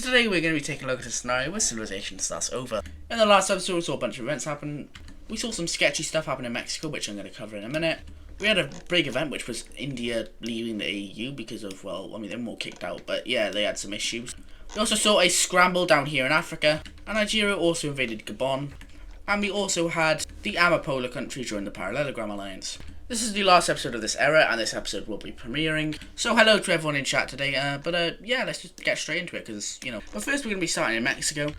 So today we're going to be taking a look at a scenario where civilization starts over. In the last episode we saw a bunch of events happen. We saw some sketchy stuff happen in Mexico, which I'm going to cover in a minute. We had a big event, which was India leaving the EU because of, well, I mean, they were all kicked out, but yeah, they had some issues. We also saw a scramble down here in Africa, and Nigeria also invaded Gabon. And we also had the Amapola country join the Parallelogram Alliance. This is the last episode of this era, and this episode will be premiering. So hello to everyone in chat today, yeah, let's just get straight into it, because, you know, but first we're going to be starting in Mexico.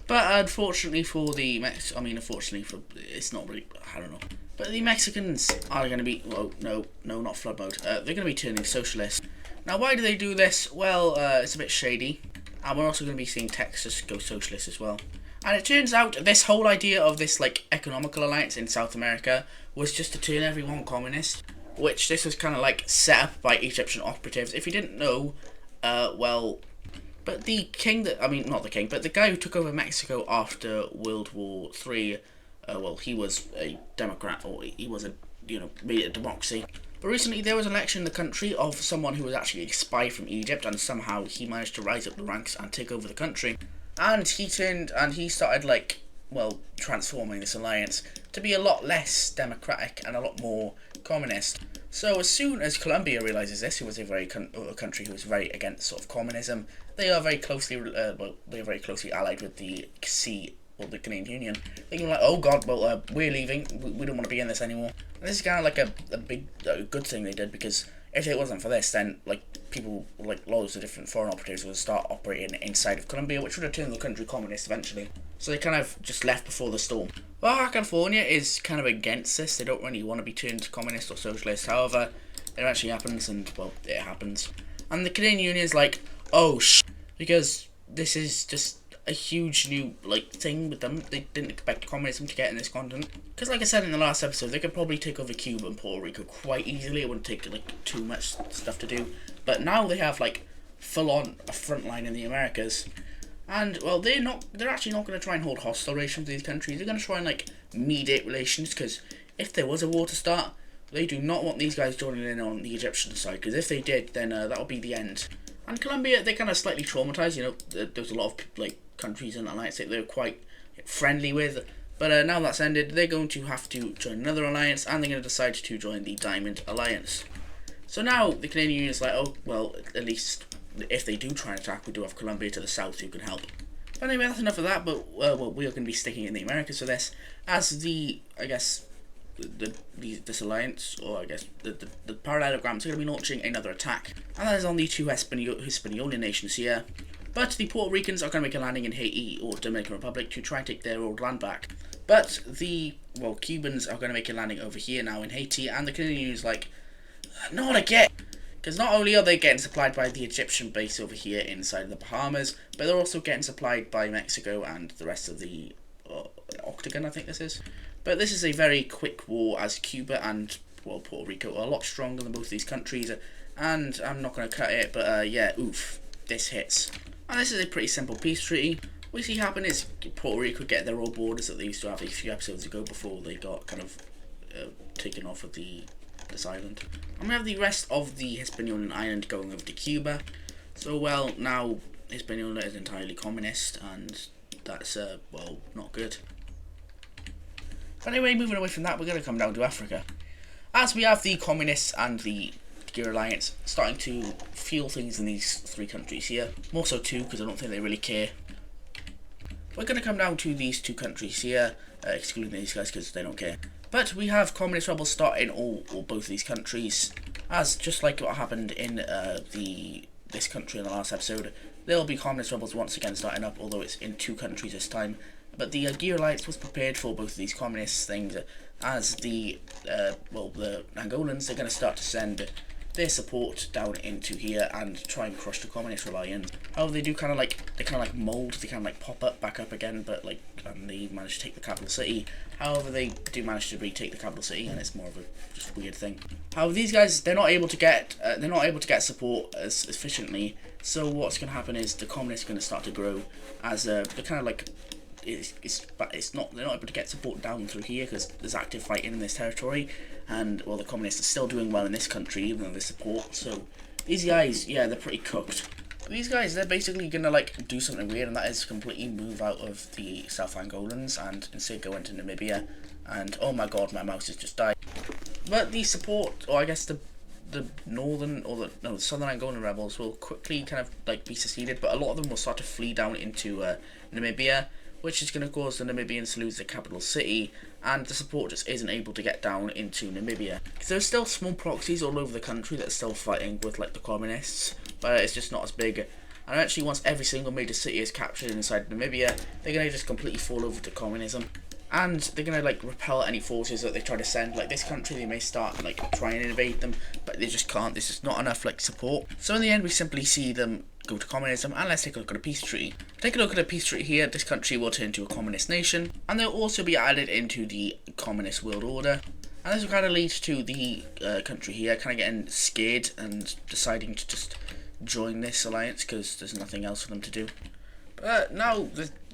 But unfortunately for the it's not really, I don't know. But the Mexicans are going to be, well, no, not flood mode. They're going to be turning socialist. Now, why do they do this? Well, it's a bit shady. And we're also going to be seeing Texas go socialist as well. And it turns out this whole idea of this, like, economical alliance in South America was just to turn everyone communist. Which this was kind of, like, set up by Egyptian operatives. If you didn't know, but the king that, I mean, not the king, but the guy who took over Mexico after World War III, well, he was a Democrat, or he was a, you know, made it a democracy. But recently there was an election in the country of someone who was actually a spy from Egypt, and somehow he managed to rise up the ranks and take over the country. And he started, like, well, transforming this alliance to be a lot less democratic and a lot more communist. So as soon as Colombia realizes this, who was a country who was very against sort of communism, they are very closely, allied with the the Canadian Union. They can be like, oh god, well, we're leaving, we don't want to be in this anymore. And this is kind of like a big, good thing they did, because if it wasn't for this, then, like, people, like, loads of different foreign operatives would start operating inside of Colombia, which would have turned the country communist eventually. So they kind of just left before the storm. Baja California is kind of against this. They don't really want to be turned communist or socialist. However, it actually happens, and, well, it happens. And the Canadian Union is like, oh, because this is just a huge new, like, thing with them. They didn't expect communism to get in this continent. Because, like I said in the last episode, they could probably take over Cuba and Puerto Rico quite easily. It wouldn't take, like, too much stuff to do. But now they have, like, full-on a front line in the Americas. And, well, they're actually not going to try and hold hostile relations with these countries. They're going to try and, like, mediate relations, because if there was a war to start, they do not want these guys joining in on the Egyptian side, because if they did, then that would be the end. And Colombia, they're kind of slightly traumatized, you know, there's a lot of, like, countries in the alliance that they're quite friendly with, but now that's ended, they're going to have to join another alliance, and they're going to decide to join the Diamond Alliance. So now the Canadian Union is like, oh, well, at least if they do try and attack, we do have Colombia to the south who can help. But anyway, that's enough of that, but well, we are going to be sticking in the Americas for this, as the, I guess, this alliance, or I guess the Parallelograms are going to be launching another attack, and that is on the two Hispaniola nations here. But the Puerto Ricans are going to make a landing in Haiti or Dominican Republic to try and take their old land back. But the, well, Cubans are going to make a landing over here now in Haiti, and the Canadian Union is like, not again! Because not only are they getting supplied by the Egyptian base over here inside the Bahamas, but they're also getting supplied by Mexico and the rest of the Octagon, I think this is. But this is a very quick war, as Cuba and, well, Puerto Rico are a lot stronger than both these countries, and I'm not going to cut it, but yeah, oof, this hits. And this is a pretty simple peace treaty. What we see happen is Puerto Rico get their own borders that they used to have a few episodes ago before they got kind of taken off of this island. And we have the rest of the Hispaniola island going over to Cuba. So, well, now Hispaniola is entirely communist, and that's, well, not good. But anyway, moving away from that, we're going to come down to Africa. As we have the communists and the Gear Alliance starting to feel things in these three countries here. More so two, because I don't think they really care. We're going to come down to these two countries here, excluding these guys because they don't care. But we have communist rebels starting all both of these countries, as just like what happened in this country in the last episode, there'll be communist rebels once again starting up, although it's in two countries this time. But the Gear Alliance was prepared for both of these communist things, as the Angolans are going to start to send their support down into here and try and crush the communist rebellion. However, they do kind of like mold, they kind of like pop up back up again, but like, and they manage to take the capital city. However, they do manage to retake the capital city, and it's more of a just weird thing. However, these guys, they're not able to get support as efficiently. So what's going to happen is the communists are going to start to grow, as they're kind of like they're not able to get support down through here because there's active fighting in this territory, and well, the communists are still doing well in this country even though there's support. So these guys, yeah, they're pretty cooked. These guys, they're basically gonna like do something weird, and that is completely move out of the South Angolans and instead go into Namibia. And oh my god, my mouse has just died. But the support, or I guess the northern or the southern Angolan rebels will quickly kind of like be seceded, but a lot of them will start to flee down into Namibia, which is going to cause the Namibians to lose their capital city, and the support just isn't able to get down into Namibia. Because there's still small proxies all over the country that are still fighting with like the communists, but it's just not as big. And eventually, once every single major city is captured inside Namibia, they're going to just completely fall over to communism. And they're going to like repel any forces that they try to send. Like this country, they may start like trying to invade them, but they just can't. There's just not enough like support. So in the end, we simply see them go to communism. And let's take a look at a peace treaty. Take a look at a peace treaty here. This country will turn into a communist nation, and they'll also be added into the communist world order. And this will kind of lead to the country here kind of getting scared and deciding to just join this alliance because there's nothing else for them to do. But now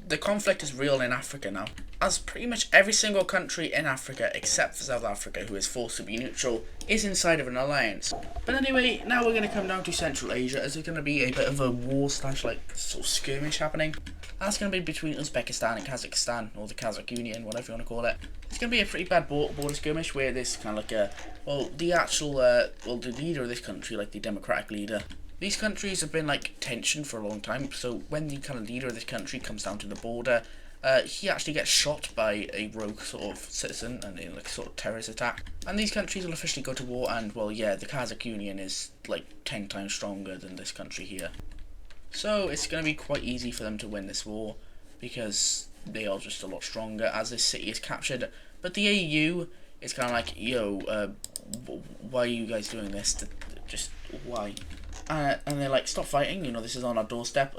the conflict is real in Africa now, as pretty much every single country in Africa except for South Africa, who is forced to be neutral, is inside of an alliance. But anyway, now we're going to come down to Central Asia, as there's going to be a bit of a war slash like sort of skirmish happening. That's going to be between Uzbekistan and Kazakhstan, or the Kazakh Union, whatever you want to call it. It's going to be a pretty bad border skirmish where there's kind of like a, well, the actual, the leader of this country, like the democratic leader. These countries have been like tension for a long time, so when the kind of leader of this country comes down to the border, he actually gets shot by a rogue sort of citizen and in like sort of terrorist attack. And these countries will officially go to war, and well, yeah, the Kazakh Union is like 10 times stronger than this country here. So it's going to be quite easy for them to win this war because they are just a lot stronger as this city is captured. But the AU is kind of like, yo, why are you guys doing this? Just why? And they're like, stop fighting, you know, this is on our doorstep,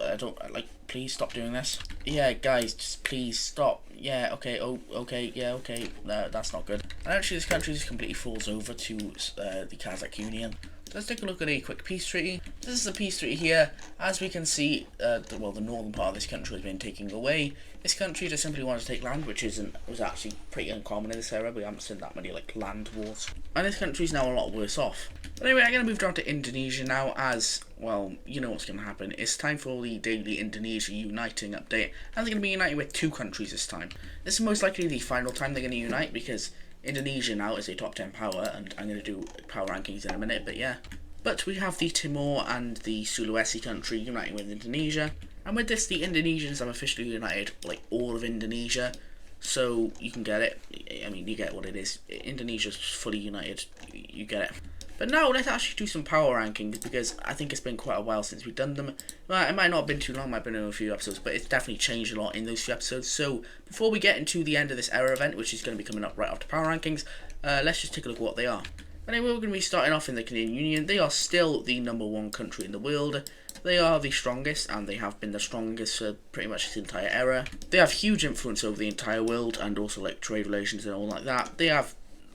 please stop doing this. Yeah, guys, just please stop. Yeah, okay, okay, yeah, okay, that's not good. And actually this country just completely falls over to the Kazakh Union. Let's take a look at a quick peace treaty. This is the peace treaty here. As we can see, the northern part of this country has been taken away. This country just simply wanted to take land, which was actually pretty uncommon in this era. We haven't seen that many like land wars. And this country is now a lot worse off. But anyway, I'm going to move down to Indonesia now, as, well, you know what's going to happen. It's time for the daily Indonesia uniting update, and they're going to be uniting with 2 countries this time. This is most likely the final time they're going to unite, because Indonesia now is a top 10 power, and I'm going to do power rankings in a minute, but yeah. But we have the Timor and the Sulawesi country uniting with Indonesia, and with this, the Indonesians have officially united, like, all of Indonesia, so you can get it. I mean, you get what it is. Indonesia's fully united, you get it. But now let's actually do some power rankings, because I think it's been quite a while since we've done them. Well, it might not have been too long, it might have been in a few episodes, but it's definitely changed a lot in those few episodes. So before we get into the end of this era event, which is going to be coming up right after power rankings, let's just take a look at what they are. Anyway, we're going to be starting off in the Canadian Union. They are still the #1 country in the world. They are the strongest, and they have been the strongest for pretty much this entire era. They have huge influence over the entire world, and also like trade relations and all like that. They have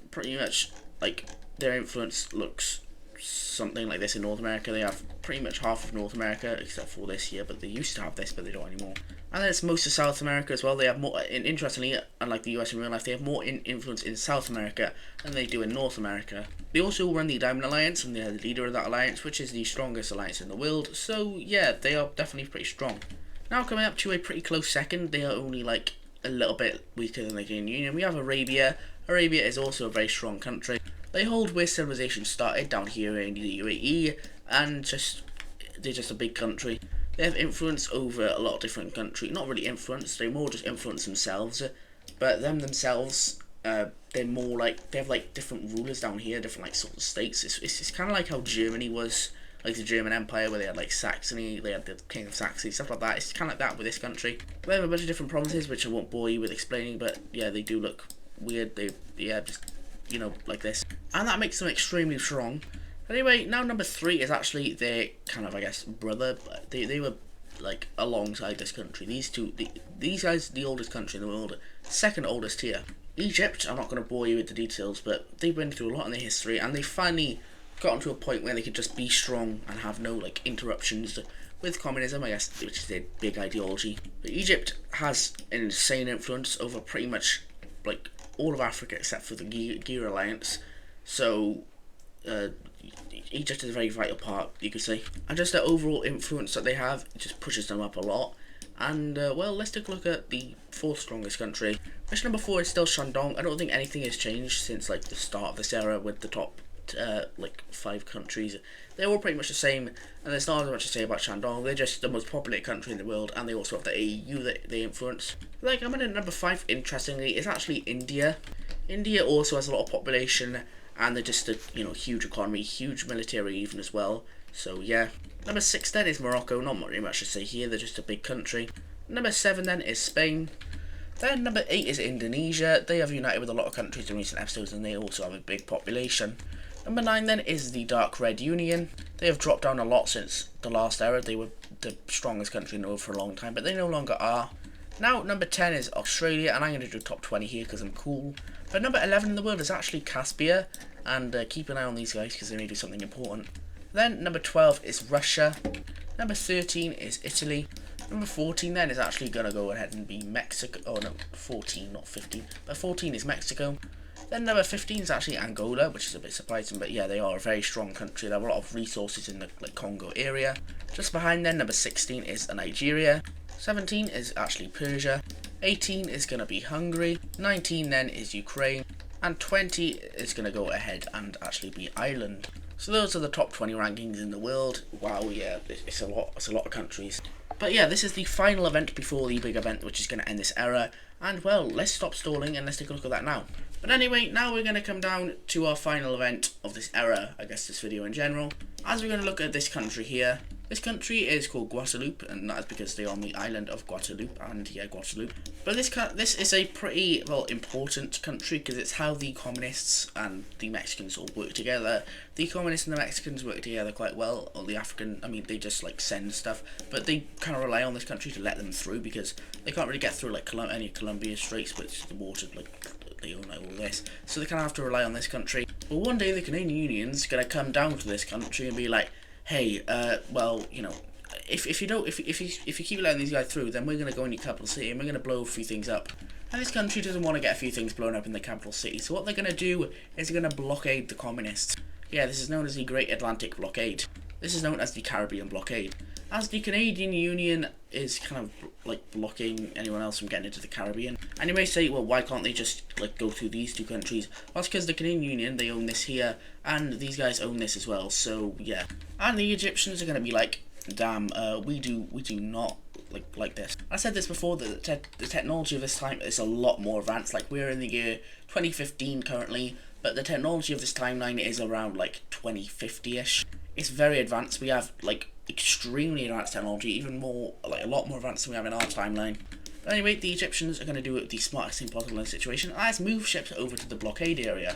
pretty much like, their influence looks something like this in North America. They have pretty much half of North America, except for this here, but they used to have this, but they don't anymore. And then it's most of South America as well. They have more, interestingly, unlike the US in real life, they have more influence in South America than they do in North America. They also run the Diamond Alliance, and they're the leader of that alliance, which is the strongest alliance in the world. So yeah, they are definitely pretty strong. Now coming up to a pretty close second, they are only like a little bit weaker than the Canadian Union. We have Arabia. Arabia is also a very strong country. They hold where civilization started, down here in the UAE, and they're just a big country. They have influence over a lot of different countries. Not really influence, they more just influence themselves. But themselves, they're more like, they have like different rulers down here, different like sort of states. It's kind of like how Germany was, like the German Empire, where they had like Saxony, they had the King of Saxony, stuff like that. It's kind of like that with this country. They have a bunch of different provinces, which I won't bore you with explaining, but yeah, they do look weird. Just, you know, like this. And that makes them extremely strong. Anyway, now number 3 is actually their kind of, I guess, brother. They were like alongside this country. These guys, the oldest country in the world, second oldest here. Egypt, I'm not going to bore you with the details, but they've been through a lot in their history, and they finally gotten to a point where they could just be strong and have no like interruptions with communism, I guess, which is their big ideology. But Egypt has an insane influence over pretty much like all of Africa except for the Gear Alliance. So he just is a very vital part, you could say. And just the overall influence that they have, it just pushes them up a lot. And, well, let's take a look at the 4th strongest country. Position number 4 is still Shandong. I don't think anything has changed since, like, the start of this era with the top, like, 5 countries. They're all pretty much the same, and there's not as much to say about Shandong. They're just the most populated country in the world, and they also have the AU that they influence. Like, I'm in at number 5, interestingly, is actually India. India also has a lot of population, and they're just a, you know, huge economy, huge military even as well. So, yeah. Number 6 then is Morocco. Not really much to say here, they're just a big country. Number 7 then is Spain. Then number 8 is Indonesia. They have united with a lot of countries in recent episodes, and they also have a big population. Number 9 then is the Dark Red Union. They have dropped down a lot since the last era. They were the strongest country in the world for a long time, but they no longer are. Now number 10 is Australia, and I'm going to do top 20 here because I'm cool. But number 11 in the world is actually Caspia, and keep an eye on these guys because they may do something important. Then number 12 is Russia. Number 13 is Italy. Number 14 then is actually going to go ahead and be Mexico. Oh no, 14, not 15. But 14 is Mexico. Then number 15 is actually Angola, which is a bit surprising, but yeah, they are a very strong country. They have a lot of resources in the Congo area. Just behind them, number 16 is Nigeria. 17 is actually Persia. 18 is going to be Hungary. 19 then is Ukraine. And 20 is going to go ahead and actually be Ireland. So those are the top 20 rankings in the world. Wow, yeah, it's a lot of countries. But yeah, this is the final event before the big event, which is going to end this era. And well, let's stop stalling and let's take a look at that now. But anyway, now we're going to come down to our final event of this era, I guess this video in general. As we're going to look at this country here. This country is called Guadeloupe, and that is because they are on the island of Guadeloupe, and yeah, Guadeloupe. But this is a pretty, well, important country, because it's how the communists and the Mexicans all work together. The communists and the Mexicans work together quite well, or the African, I mean, they just, like, send stuff, but they kind of rely on this country to let them through, because they can't really get through, like, any Columbia Straits, which the water, like, they own, like, all this, so they kind of have to rely on this country. But one day the Canadian Union's gonna come down to this country and be like, hey, well, you know, if you keep letting these guys through, then we're gonna go in your capital city and we're gonna blow a few things up. And this country doesn't want to get a few things blown up in the capital city, so what they're gonna do is they're gonna blockade the communists. Yeah, this is known as the Great Atlantic Blockade. This is known as the Caribbean Blockade. As the Canadian Union is kind of like blocking anyone else from getting into the Caribbean. And you may say, well, why can't they just like go through these two countries? Well, that's because the Canadian Union, they own this here, and these guys own this as well, so yeah. And the Egyptians are going to be like, damn, we do not like this. I said this before, that the technology of this time is a lot more advanced. Like, we're in the year 2015 currently, but the technology of this timeline is around like 2050-ish. It's very advanced. We have like extremely advanced technology, even more, like a lot more advanced than we have in our timeline. But anyway, the Egyptians are going to do it the smartest thing possible in this situation. Let's move ships over to the blockade area.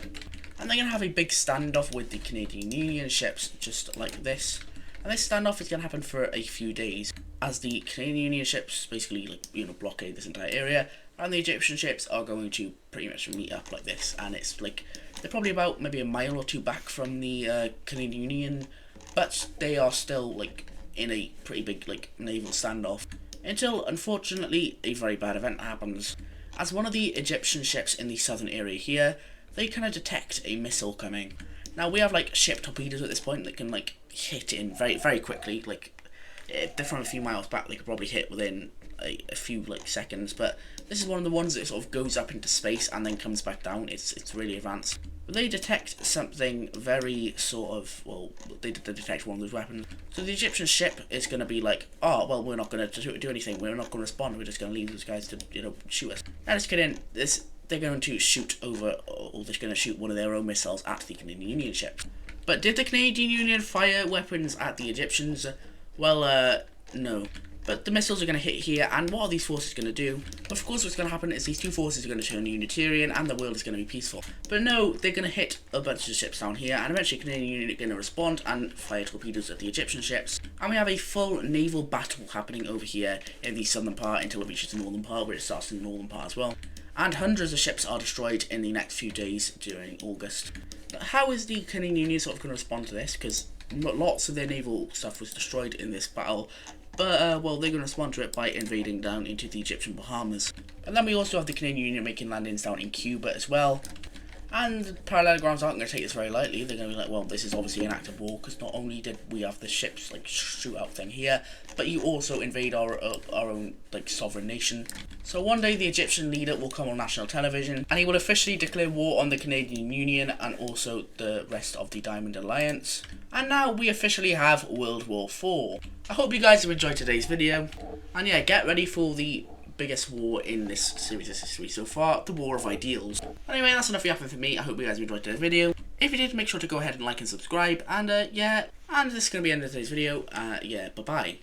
And they're going to have a big standoff with the Canadian Union ships, just like this. And this standoff is going to happen for a few days, as the Canadian Union ships basically, like, you know, blockade this entire area, and the Egyptian ships are going to pretty much meet up like this. And it's like, they're probably about maybe a mile or two back from the Canadian Union, but they are still like in a pretty big like naval standoff. Until, unfortunately, a very bad event happens. As one of the Egyptian ships in the southern area here, they kind of detect a missile coming. Now, we have, like, ship torpedoes at this point that can, like, hit in very, very quickly. Like, if they're from a few miles back, they could probably hit within a few, like, seconds. But this is one of the ones that sort of goes up into space and then comes back down. It's really advanced. But they detect something very sort of, well, they detect one of those weapons. So the Egyptian ship is going to be like, oh, well, we're not going to do anything. We're not going to respond. We're just going to leave those guys to, you know, shoot us. Now let's get in. They're going to shoot over, or they're going to shoot one of their own missiles at the Canadian Union ship. But did the Canadian Union fire weapons at the Egyptians? Well, no. But the missiles are going to hit here, and what are these forces going to do? Of course, what's going to happen is these two forces are going to turn Unitarian, and the world is going to be peaceful. But no, they're going to hit a bunch of ships down here, and eventually the Canadian Union are going to respond and fire torpedoes at the Egyptian ships. And we have a full naval battle happening over here in the southern part until it reaches the northern part, where it starts in the northern part as well. And hundreds of ships are destroyed in the next few days during August. But how is the Canadian Union sort of going to respond to this? Because lots of their naval stuff was destroyed in this battle. But, well, they're going to respond to it by invading down into the Egyptian Bahamas. And then we also have the Canadian Union making landings down in Cuba as well. And parallelograms aren't going to take this very lightly. They're going to be like, well, this is obviously an act of war, because not only did we have the ships like shootout thing here, but you also invade our own like sovereign nation. So one day the Egyptian leader will come on national television, and he will officially declare war on the Canadian Union and also the rest of the Diamond Alliance. And now we officially have World War IV. I hope you guys have enjoyed today's video, and yeah, get ready for the biggest war in this series of history so far, the War of Ideals. Anyway, that's enough yapping for me. I hope you guys enjoyed today's video. If you did, make sure to go ahead and like and subscribe, and yeah, and this is going to be the end of today's video. Yeah, bye bye.